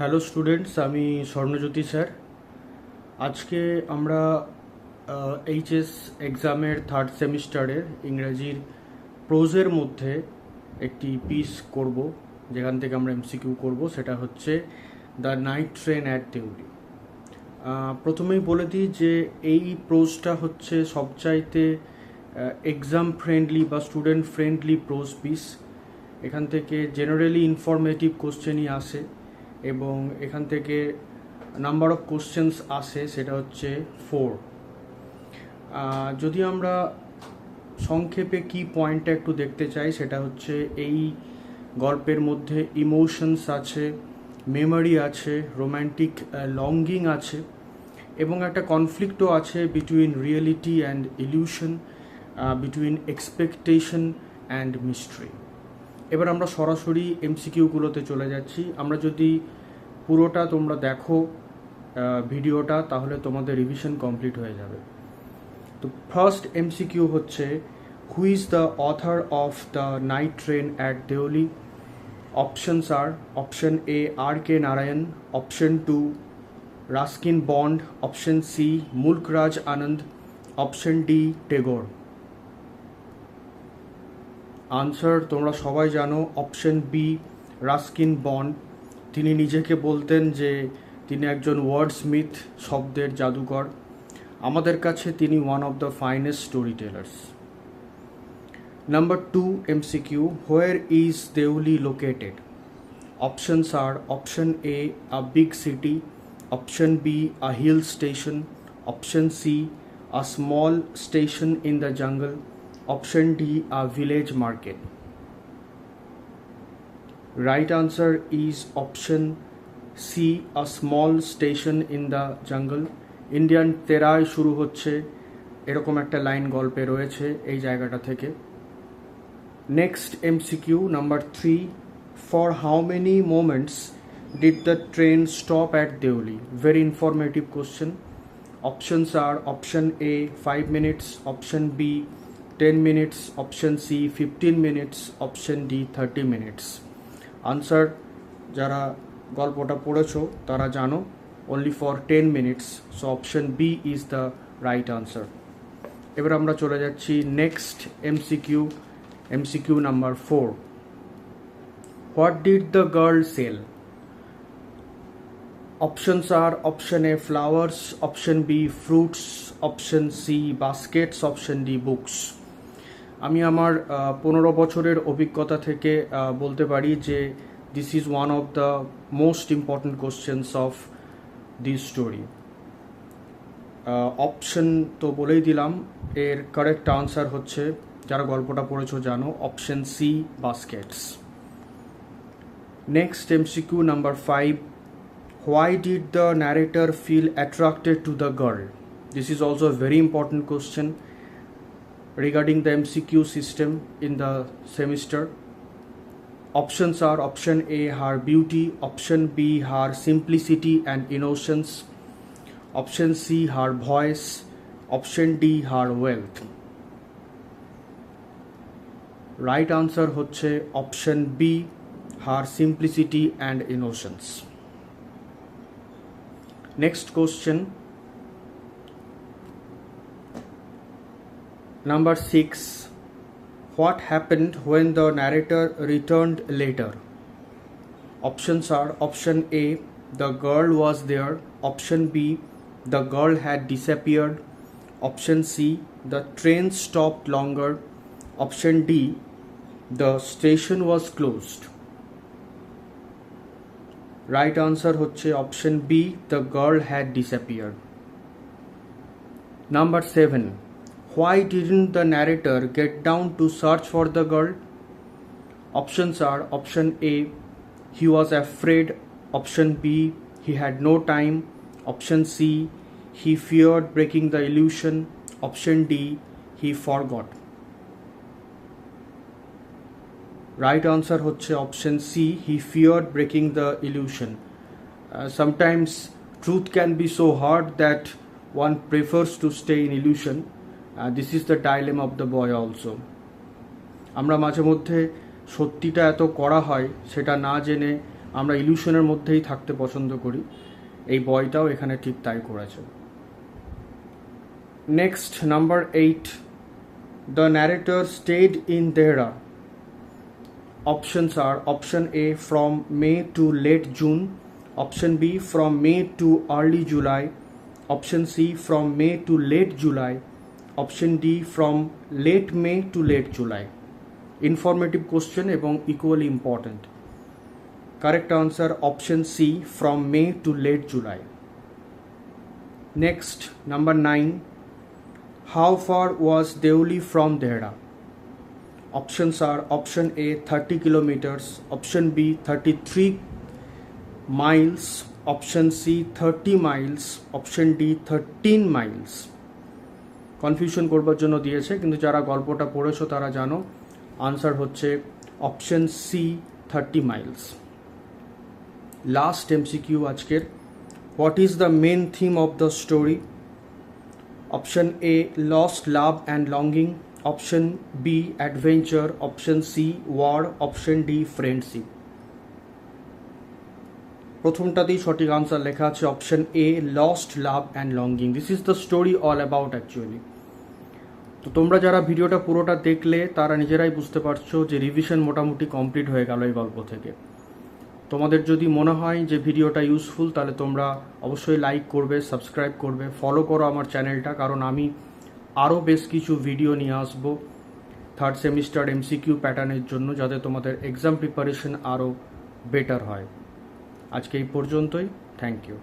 Hello students, আমি স্বর্ণজ্যোতি sir. আজকে আমরা এইচএস এক্সামের থার্ড সেমিস্টারের ইংরেজির প্রোজের মধ্যে একটি পিস করব, যেখান থেকে আমরা এমসিকিউ করব। সেটা হচ্ছে the night train at Deoli. প্রথমেই বলে দিই যে এই প্রোজটা হচ্ছে সবচাইতে এক্সাম ফ্রেন্ডলি বা স্টুডেন্ট ফ্রেন্ডলি প্রোজ পিস। এখান থেকে জেনারেলি ইনফরমেটিভ কোশ্চেনই আসে এবং এখান থেকে নাম্বার অফ কোশ্চেন্স আসে, সেটা হচ্ছে 4। যদি আমরা সংক্ষেপে কি পয়েন্টটা একটু দেখতে চাই, সেটা হচ্ছে এই গল্পের মধ্যে ইমোশনস আছে, মেমোরি আছে, রোম্যান্টিক লঙ্গিং আছে এবং একটা কনফ্লিক্টও আছে between reality and illusion, between expectation and mystery. এবার আমরা সরাসরি এমসিকিউগুলোতে চলে যাচ্ছি। আমরা যদি পুরোটা তোমরা দেখো ভিডিওটা, তাহলে তোমাদের রিভিশন কমপ্লিট হয়ে যাবে। তো ফার্স্ট এমসিকিউ হচ্ছে, who is the author of the night train at Deoli? Options are: option A R.K. Narayan, option 2 Ruskin Bond, option C Mulkraj Anand, option D Tagore. Answer তোমরা সবাই জানো, অপশন বি রাস্কিন বন্ড। তিনি নিজেকে বলতেন যে তিনি একজন ওয়ার্ড স্মিথ, শব্দের জাদুকর। আমাদের কাছে তিনি one of the finest storytellers. Number 2 MCQ, where is Deoli located? Options are: option A a big city, option B a hill station, option C a small station in the jungle, option D a village market. Right answer is option C a small station in the jungle. Indian তেরায় শুরু হচ্ছে, এরকম একটা line গল্পে রয়েছে এই জায়গাটা থেকে। Next MCQ number 3, for how many moments did the train stop at Deoli? Very informative question. Options are: option A 5 minutes, option B 10 minutes, option C 15 minutes, option D 30 minutes. Answer যারা গল্পটা পড়েছো তারা জানো, only for 10 minutes. So option B is the right answer. এবার আমরা চলে যাচ্ছি next MCQ, MCQ number 4, what did the girl sell? Options are: option A flowers, option B fruits, option C baskets, option D books. আমি আমার 15 বছরের অভিজ্ঞতা থেকে বলতে পারি যে this is one of the most important questions of this story. Option তো বলেই দিলাম, এর কারেক্ট আনসার হচ্ছে, যারা গল্পটা পড়েছো জানো, option C baskets. Next MCQ number 5, why did the narrator feel attracted to the girl? This is also a very important question regarding the MCQ system in the semester. Options are: option A her beauty, option B her simplicity and innocence, option C her voice, option D her wealth. Right answer হচ্ছে option B her simplicity and innocence. Next question, number 6, what happened when the narrator returned later? Options are: option A the girl was there, option B the girl had disappeared, option C the train stopped longer, option D the station was closed. Right answer হচ্ছে option B the girl had disappeared. Number 7, why didn't the narrator get down to search for the girl? Options are: option A he was afraid, option B he had no time, option C he feared breaking the illusion, option D he forgot. Right answer হচ্ছে option C he feared breaking the illusion. Sometimes truth can be so hard that one prefers to stay in illusion. This is the dilemma of the boy also. আমরা মাঝে মধ্যে সত্যিটা এত করা হয় সেটা না জেনে আমরা ইলিউশনের মধ্যেই থাকতে পছন্দ করি, এই বইটাও এখানে ঠিক তাই করেছে। Next, number 8, the narrator stayed in Dehra. Options are option A from May to late June, option B from May to early July, option C from May to late July, option D from late May to late July. Informative question এবং equally important. Correct answer option C from May to late July. Next, number 9, how far was Deoli from Dehra? Options are option A 30 kilometers, option B 33 miles, option C 30 miles, option D 13 miles. Confusion করবার জন্য দিয়েছে, কিন্তু যারা গল্পটা পড়েছো তারা জানো answer হচ্ছে option C 30 miles. Last MCQ আজকের, what is the main theme of the story? Option A lost love and longing, option B adventure, option C war, option D friendship. প্রথমটাতেই সঠিক আনসার লেখা আছে option A lost love and longing. This is the story all about actually. তো তোমরা যারা ভিডিওটা পুরোটা দেখলে তারা নিজেরাই বুঝতে পারছো যে রিভিশন মোটামুটি কমপ্লিট হয়ে গেল এই গল্প থেকে। তোমাদের যদি মনে হয় যে ভিডিওটা ইউজফুল তাহলে তোমরা অবশ্যই লাইক করবে, সাবস্ক্রাইব করবে, ফলো করো আমার চ্যানেলটা, কারণ আমি আরও বেশ কিছু ভিডিও নিয়ে আসবো থার্ড সেমিস্টার এমসিকিউ প্যাটার্নের জন্য, যাতে তোমাদের এক্সাম প্রিপারেশন আরও বেটার হয়। আজকে এই পর্যন্তই, থ্যাংক ইউ।